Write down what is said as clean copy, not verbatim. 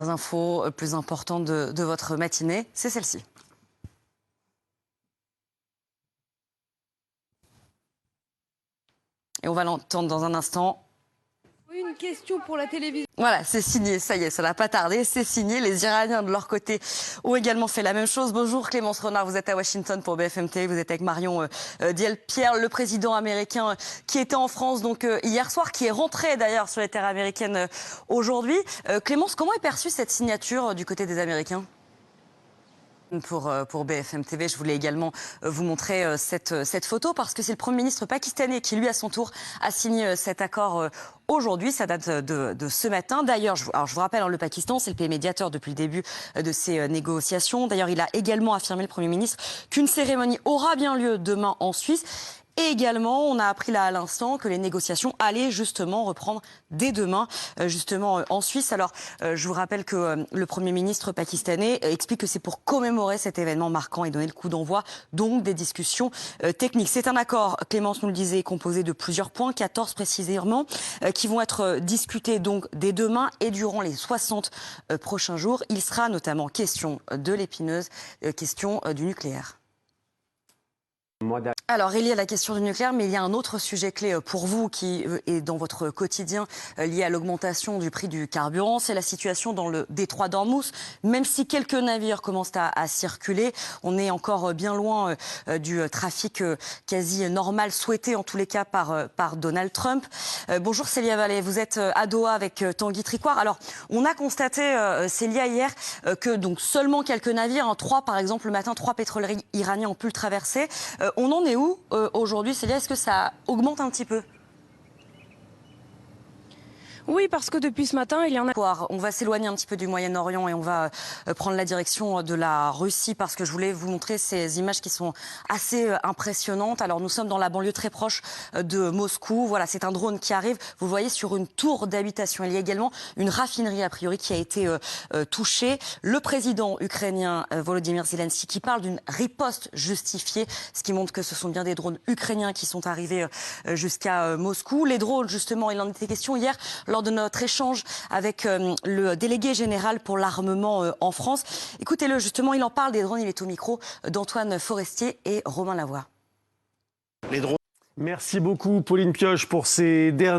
Les infos plus importantes de votre matinée, c'est celle-ci. Et on va l'entendre dans un instant. Une question pour la télévision. Voilà, c'est signé, ça y est, ça n'a pas tardé, c'est signé. Les Iraniens, de leur côté, ont également fait la même chose. Bonjour Clémence Renard, vous êtes à Washington pour BFM TV, vous êtes avec Marion Diel-Pierre, le président américain qui était en France donc hier soir, qui est rentré d'ailleurs sur les terres américaines aujourd'hui. Clémence, comment est perçue cette signature du côté des Américains ? Pour BFM TV, je voulais également vous montrer cette photo parce que c'est le Premier ministre pakistanais qui, lui, à son tour, a signé cet accord aujourd'hui. Ça date de ce matin. D'ailleurs, je vous rappelle, le Pakistan, c'est le pays médiateur depuis le début de ces négociations. D'ailleurs, il a également affirmé, le Premier ministre, qu'une cérémonie aura bien lieu demain en Suisse. Et également, on a appris là à l'instant que les négociations allaient justement reprendre dès demain, justement en Suisse. Alors, je vous rappelle que le Premier ministre pakistanais explique que c'est pour commémorer cet événement marquant et donner le coup d'envoi, donc des discussions techniques. C'est un accord, Clémence nous le disait, composé de plusieurs points, 14 précisément, qui vont être discutés donc dès demain et durant les 60 prochains jours. Il sera notamment question de l'épineuse question du nucléaire. Alors, il y a la question du nucléaire, mais il y a un autre sujet clé pour vous qui est dans votre quotidien lié à l'augmentation du prix du carburant. C'est la situation dans le détroit d'Ormuz. Même si quelques navires commencent à circuler, on est encore bien loin du trafic quasi normal, souhaité en tous les cas par Donald Trump. Bonjour Célia Vallée, vous êtes à Doha avec Tanguy Tricouart. Alors, on a constaté, Célia, hier, que donc seulement quelques navires, 3 par exemple le matin, 3 pétroleries iraniens ont pu le traverser. On en est où aujourd'hui, Célia? Est-ce que ça augmente un petit peu? Oui, parce que depuis ce matin, il y en a... On va s'éloigner un petit peu du Moyen-Orient et on va prendre la direction de la Russie parce que je voulais vous montrer ces images qui sont assez impressionnantes. Alors nous sommes dans la banlieue très proche de Moscou. Voilà, c'est un drone qui arrive. Vous le voyez sur une tour d'habitation. Il y a également une raffinerie a priori qui a été touchée. Le président ukrainien Volodymyr Zelensky qui parle d'une riposte justifiée, ce qui montre que ce sont bien des drones ukrainiens qui sont arrivés jusqu'à Moscou. Les drones, justement, il en était question hier lors de notre échange avec le délégué général pour l'armement en France. Écoutez-le, justement, il en parle des drones. Il est au micro d'Antoine Forestier et Romain Lavoie. Merci beaucoup, Pauline Pioche, pour ces dernières